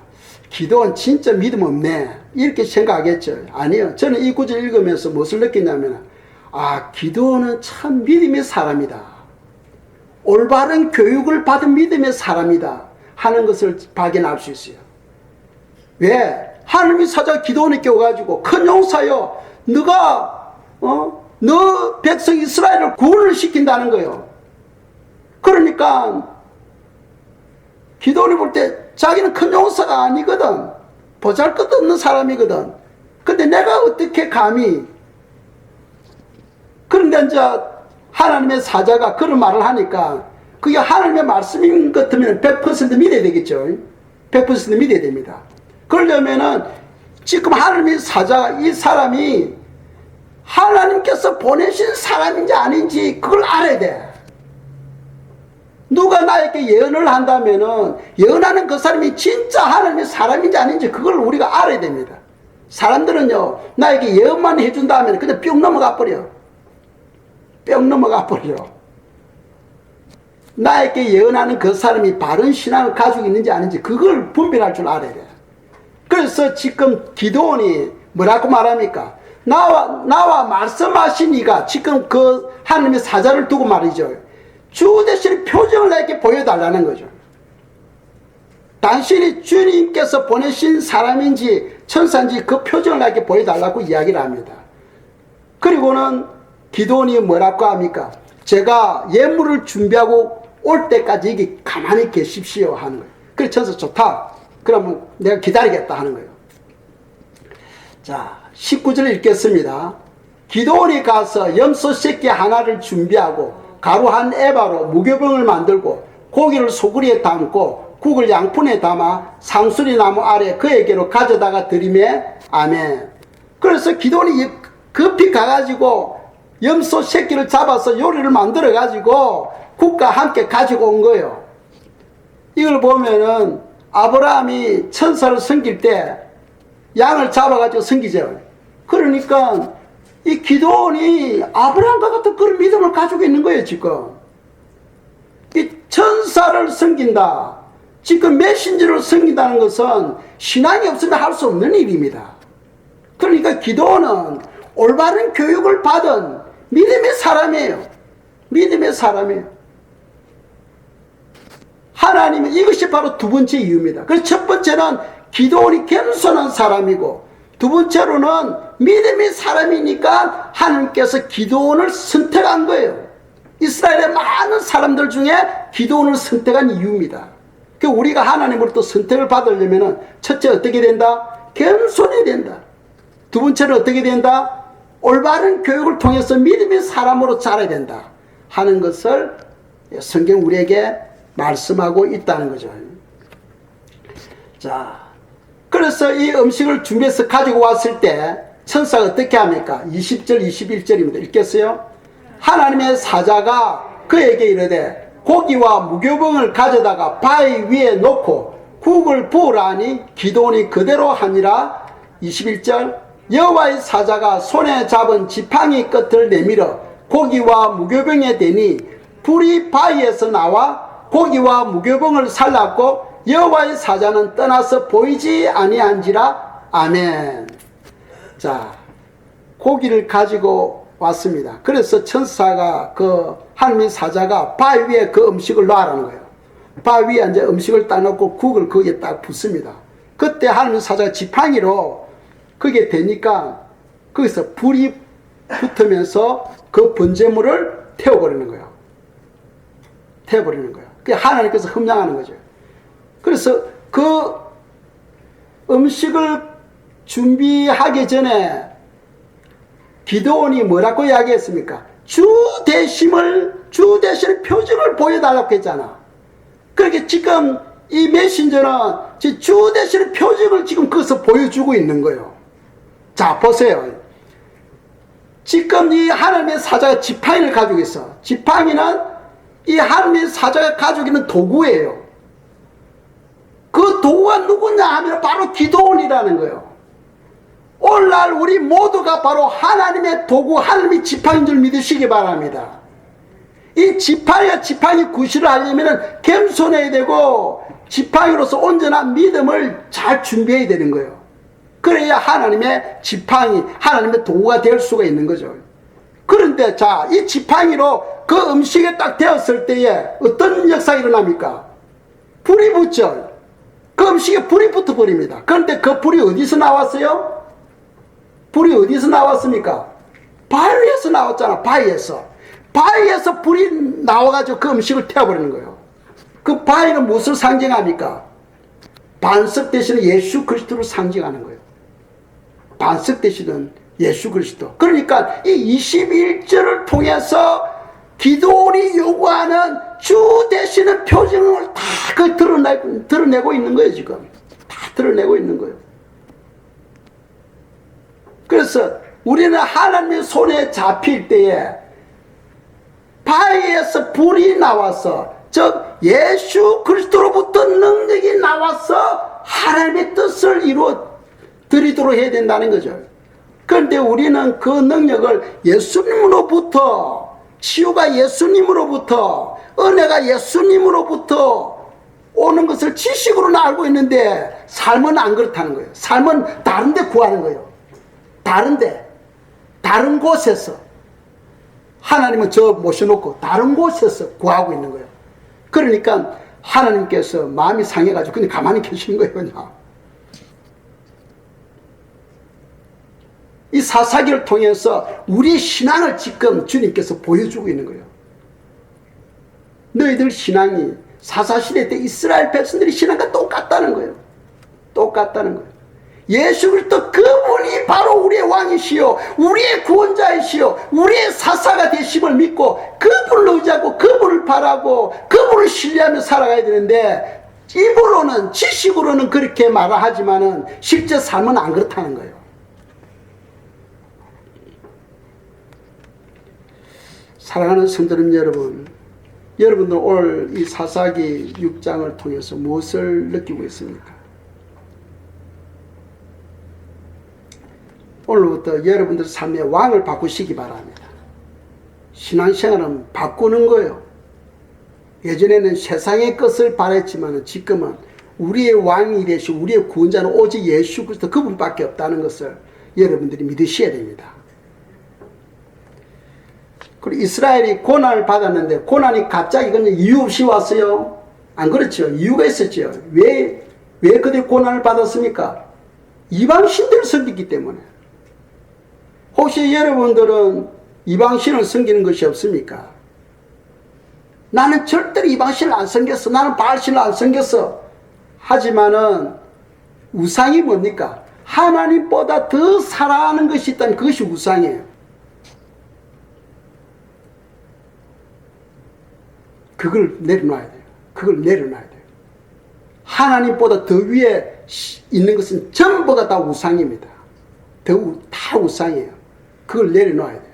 기드온 진짜 믿음 없네 이렇게 생각하겠죠. 아니요. 저는 이 구절 읽으면서 무엇을 느끼냐면 아 기드온은 참 믿음의 사람이다. 올바른 교육을 받은 믿음의 사람이다 하는 것을 발견할 수 있어요. 왜? 하나님의 사자 기드온에게 오가지고 큰 용사여 너가 너 백성 이스라엘을 구원을 시킨다는 거예요. 그러니까 기드온이 볼 때 자기는 큰 용사가 아니거든. 보잘것없는 사람이거든. 근데 내가 어떻게 감히. 그런데 이제 하나님의 사자가 그런 말을 하니까 그게 하나님의 말씀인 것 같으면 100% 믿어야 되겠죠. 100% 믿어야 됩니다. 그러려면은 지금 하나님의 사자 이 사람이 하나님께서 보내신 사람인지 아닌지 그걸 알아야 돼. 누가 나에게 예언을 한다면은 예언하는 그 사람이 진짜 하나님의 사람인지 아닌지 그걸 우리가 알아야 됩니다. 사람들은요 나에게 예언만 해준다 하면 그냥 뿅 넘어가 버려. 뿅 넘어가 버려. 나에게 예언하는 그 사람이 바른 신앙을 가지고 있는지 아닌지 그걸 분별할 줄 알아야 돼. 그래서 지금 기드온이 뭐라고 말합니까? 나와 말씀하신 이가 지금 그 하나님의 사자를 두고 말이죠. 주 대신 표정을 나에게 보여달라는 거죠. 당신이 주님께서 보내신 사람인지 천사인지 그 표정을 나에게 보여달라고 이야기를 합니다. 그리고는 기드온이 뭐라고 합니까? 제가 예물을 준비하고 올 때까지 여기 가만히 계십시오 하는 거예요. 그래 천사 좋다. 그러면 내가 기다리겠다 하는 거예요. 자 19절 읽겠습니다. 기드온이 가서 염소 새끼 하나를 준비하고 가루 한 에바로 무교병을 만들고 고기를 소구리에 담고 국을 양푼에 담아 상수리 나무 아래 그에게로 가져다가 드리매 아멘. 그래서 기도원이 급히 가가지고 염소 새끼를 잡아서 요리를 만들어 가지고 국과 함께 가지고 온 거예요. 이걸 보면은 아브라함이 천사를 섬길 때 양을 잡아가지고 섬기죠. 그러니까 이 기도원이 아브라함과 같은 그런 믿음을 가지고 있는 거예요. 지금 이 천사를 섬긴다, 지금 메신저를 섬긴다는 것은 신앙이 없으면 할 수 없는 일입니다. 그러니까 기도원은 올바른 교육을 받은 믿음의 사람이에요. 믿음의 사람이에요. 하나님은 이것이 바로 두 번째 이유입니다. 그래서 첫 번째는 기도원이 겸손한 사람이고, 두 번째로는 믿음의 사람이니까 하나님께서 기도원을 선택한 거예요. 이스라엘의 많은 사람들 중에 기도원을 선택한 이유입니다. 우리가 하나님으로부터 선택을 받으려면 첫째 어떻게 된다? 겸손해야 된다. 두 번째는 어떻게 된다? 올바른 교육을 통해서 믿음의 사람으로 자라야 된다 하는 것을 성경 우리에게 말씀하고 있다는 거죠. 자, 그래서 이 음식을 준비해서 가지고 왔을 때 천사가 어떻게 합니까? 20절 21절입니다. 읽겠어요? 하나님의 사자가 그에게 이르되 고기와 무교병을 가져다가 바위 위에 놓고 국을 부으라 하니 기도원이 그대로 하니라. 21절 여호와의 사자가 손에 잡은 지팡이 끝을 내밀어 고기와 무교병에 대니 불이 바위에서 나와 고기와 무교병을 살랐고 여호와의 사자는 떠나서 보이지 아니한지라. 아멘. 자, 고기를 가지고 왔습니다. 그래서 천사가 하나님의 사자가 바위 위에 그 음식을 놔라는 거예요. 바위 위에 이제 음식을 딱 넣고 국을 거기에 딱 붓습니다. 그때 하나님의 사자가 지팡이로 그게 되니까 거기서 불이 붙으면서 그 번제물을 태워버리는 거예요. 태워버리는 거예요. 그게 하나님께서 흠양하는 거죠. 그래서 그 음식을 준비하기 전에 기도원이 뭐라고 이야기했습니까? 주 대신의 표징을 보여달라고 했잖아. 그렇게 지금 이 메신저는 주 대신의 표징을 지금 거기서 보여주고 있는 거예요. 자, 보세요. 지금 이 하나님의 사자가 지팡이를 가지고 있어. 지팡이는 이 하나님의 사자가 가지고 있는 도구예요. 그 도구가 누구냐 하면 바로 기도원이라는 거예요. 오늘날 우리 모두가 바로 하나님의 도구, 하나님의 지팡이인 줄 믿으시기 바랍니다. 이 지팡이 구실을 하려면 겸손해야 되고 지팡이로서 온전한 믿음을 잘 준비해야 되는 거예요. 그래야 하나님의 지팡이, 하나님의 도구가 될 수가 있는 거죠. 그런데 자, 이 지팡이로 그 음식에 딱 되었을 때에 어떤 역사가 일어납니까? 불이 붙죠. 그 음식에 불이 붙어버립니다. 그런데 그 불이 어디서 나왔어요? 불이 어디서 나왔습니까? 바위에서 나왔잖아. 바위에서 불이 나와가지고 그 음식을 태워버리는 거예요. 그 바위는 무엇을 상징합니까? 반석 되시는 예수 그리스도를 상징하는 거예요. 반석 되시는 예수 그리스도. 그러니까 이 21절을 통해서 기도원이 요구하는 주 되시는 표징을 다 드러내고 있는 거예요. 지금 다 드러내고 있는 거예요. 그래서 우리는 하나님의 손에 잡힐 때에 바위에서 불이 나와서, 즉 예수 그리스도로부터 능력이 나와서 하나님의 뜻을 이루어 드리도록 해야 된다는 거죠. 그런데 우리는 그 능력을 예수님으로부터, 치유가 예수님으로부터, 은혜가 예수님으로부터 오는 것을 지식으로는 알고 있는데 삶은 안 그렇다는 거예요. 삶은 다른 데 구하는 거예요. 다른 곳에서 하나님은 저 모셔놓고 다른 곳에서 구하고 있는 거예요. 그러니까 하나님께서 마음이 상해가지고 그냥 가만히 계시는 거예요. 그냥 이 사사기를 통해서 우리의 신앙을 지금 주님께서 보여주고 있는 거예요. 너희들 신앙이 사사시대 때 이스라엘 백성들의 신앙과 똑같다는 거예요. 똑같다는 거예요. 예수 그리스도 그분이 바로 우리의 왕이시요 우리의 구원자이시요 우리의 사사가 되심을 믿고 그분을 의지하고 그분을 바라고 그분을 신뢰하며 살아가야 되는데, 입으로는 지식으로는 그렇게 말하지만은 실제 삶은 안 그렇다는 거예요. 사랑하는 성도님 여러분, 여러분들 오늘 이 사사기 6장을 통해서 무엇을 느끼고 있습니까? 오늘부터 여러분들 삶의 왕을 바꾸시기 바랍니다. 신앙생활은 바꾸는 거예요. 예전에는 세상의 것을 바랬지만 지금은 우리의 왕이 되시고 우리의 구원자는 오직 예수 그리스도 그분밖에 없다는 것을 여러분들이 믿으셔야 됩니다. 그리고 이스라엘이 고난을 받았는데 고난이 갑자기 그냥 이유 없이 왔어요? 안 그렇죠. 이유가 있었죠. 왜 그들이 고난을 받았습니까? 이방신들을 섬기기 때문에. 혹시 여러분들은 이방신을 섬기는 것이 없습니까? 나는 절대로 이방신을 안 섬겼어. 나는 바알신을 안 섬겼어. 하지만은 우상이 뭡니까? 하나님보다 더 사랑하는 것이 있다면 그것이 우상이에요. 그걸 내려놔야 돼요. 그걸 내려놔야 돼요. 하나님보다 더 위에 있는 것은 전부가 다 우상입니다. 다 우상이에요. 그걸 내려놔야 돼요.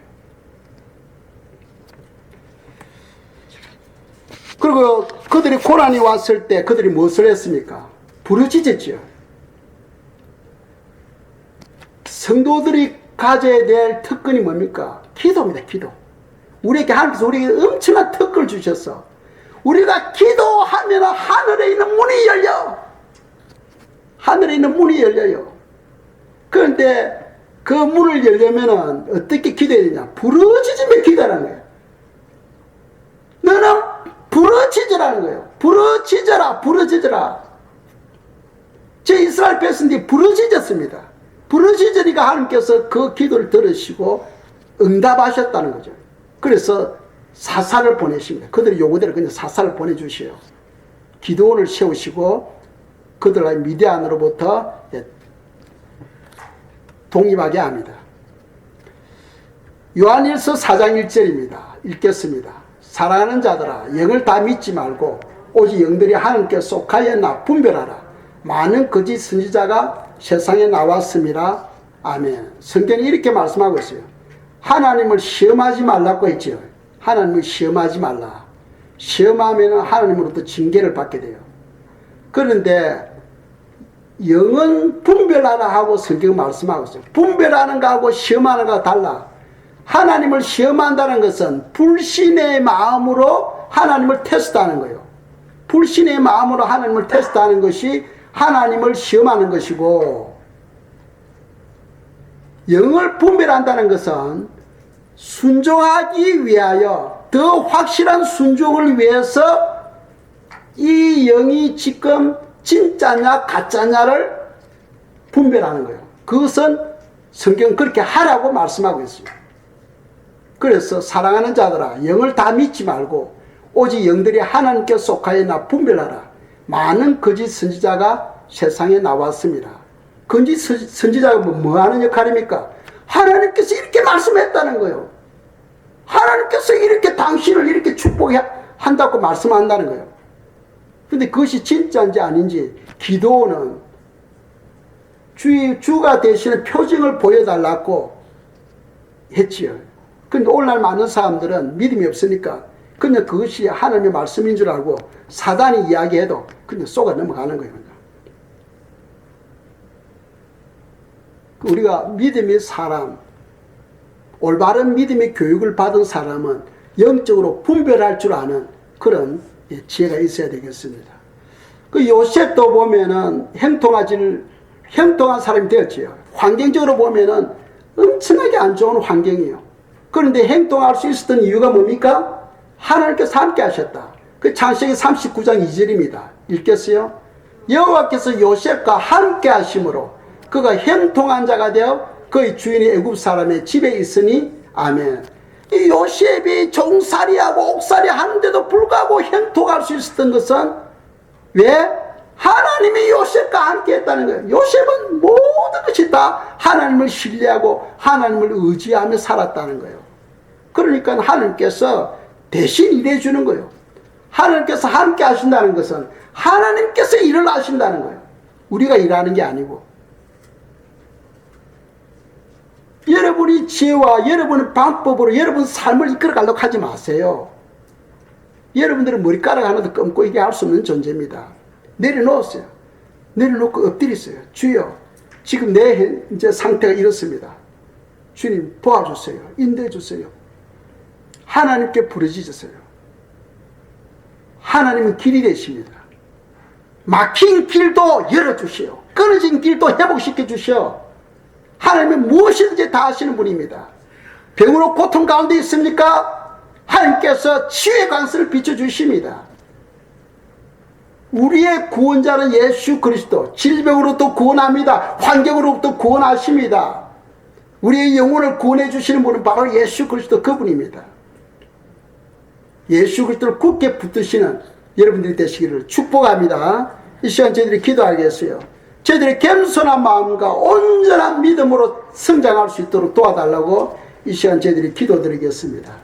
그리고 그들이 고난이 왔을 때 그들이 무엇을 했습니까? 부르짖었죠. 성도들이 가져야 될 특권이 뭡니까? 기도입니다. 기도. 우리에게 하나님께서 우리에게 엄청난 특권을 주셨어. 우리가 기도하면 하늘에 있는 문이 열려. 하늘에 있는 문이 열려요. 그런데 그 문을 열려면 어떻게 기도해야 되냐? 부르짖으며 기도하는 거예요. 너는 부르짖으라는 거예요. 부르짖어라, 부르짖어라. 제 이스라엘 백성들이 부르짖었습니다. 부르짖으니까 하나님께서 그 기도를 들으시고 응답하셨다는 거죠. 그래서 사사를 보내십니다. 그들의 요구대로 그냥 사사를 보내주셔요. 기도원을 세우시고 그들을 미디안으로부터 독립하게 합니다. 요한일서 4장 1절입니다. 읽겠습니다. 사랑하는 자들아, 영을 다 믿지 말고 오직 영들이 하나님께 속하였나 분별하라. 많은 거짓 선지자가 세상에 나왔습니다. 아멘. 성경이 이렇게 말씀하고 있어요. 하나님을 시험하지 말라고 했지요. 하나님을 시험하지 말라. 시험하면 하나님으로부터 징계를 받게 돼요. 그런데 영은 분별하라 하고 성경은 말씀하고 있어요. 분별하는 거하고 시험하는 거가 달라. 하나님을 시험한다는 것은 불신의 마음으로 하나님을 테스트하는 거예요. 불신의 마음으로 하나님을 테스트하는 것이 하나님을 시험하는 것이고, 영을 분별한다는 것은 순종하기 위하여 더 확실한 순종을 위해서 이 영이 지금 진짜냐 가짜냐를 분별하는 거예요. 그것은 성경은 그렇게 하라고 말씀하고 있습니다. 그래서 사랑하는 자들아, 영을 다 믿지 말고 오직 영들이 하나님께 속하였나 분별하라. 많은 거짓 선지자가 세상에 나왔습니다. 거짓 선지자가 뭐 하는 역할입니까? 하나님께서 이렇게 말씀했다는 거예요. 하나님께서 이렇게 당신을 이렇게 축복한다고 말씀한다는 거예요. 근데 그것이 진짜인지 아닌지 기도는 주가 대신에 표징을 보여달라고 했지요. 근데 오늘날 많은 사람들은 믿음이 없으니까 그냥 그것이 하나님의 말씀인 줄 알고 사단이 이야기해도 그냥 속아 넘어가는 거예요. 우리가 믿음의 사람, 올바른 믿음의 교육을 받은 사람은 영적으로 분별할 줄 아는 그런 지혜가 있어야 되겠습니다. 그 요셉도 보면은 형통한 사람이 되었지요. 환경적으로 보면은 엄청나게 안 좋은 환경이에요. 그런데 행동할 수 있었던 이유가 뭡니까? 하나님께서 함께 하셨다. 그 창세기 39장 2절입니다. 읽겠어요? 여호와께서 요셉과 함께 하심으로 그가 형통한 자가 되어 그의 주인이 애굽 사람의 집에 있으니 아멘. 이 요셉이 종살이하고 옥살이 하는데도 불구하고 형통할 수 있었던 것은 왜? 하나님이 요셉과 함께 했다는 거예요. 요셉은 모든 것이 다 하나님을 신뢰하고 하나님을 의지하며 살았다는 거예요. 그러니까 하나님께서 대신 일해 주는 거예요. 하나님께서 함께 하신다는 것은 하나님께서 일을 하신다는 거예요. 우리가 일하는 게 아니고. 여러분이 지혜와 여러분의 방법으로 여러분 삶을 이끌어 가려고 하지 마세요. 여러분들은 머리카락 하나도 감고 이게 할 수 없는 존재입니다. 내려놓으세요. 내려놓고 엎드리세요. 주여, 지금 내 이제 상태가 이렇습니다. 주님 도와주세요. 인도해 주세요. 하나님께 부르짖으세요. 하나님은 길이 되십니다. 막힌 길도 열어주시오. 끊어진 길도 회복시켜 주시오. 하나님은 무엇이든지 다 하시는 분입니다. 병으로 고통 가운데 있습니까? 하나님께서 치유의 관슬을 비춰주십니다. 우리의 구원자는 예수 그리스도. 질병으로부터 구원합니다. 환경으로부터 구원하십니다. 우리의 영혼을 구원해 주시는 분은 바로 예수 그리스도 그분입니다. 예수 그리스도를 굳게 붙드시는 여러분들이 되시기를 축복합니다. 이 시간 저희들이 기도하겠어요. 저희들의 겸손한 마음과 온전한 믿음으로 성장할 수 있도록 도와달라고 이 시간 저희들이 기도드리겠습니다.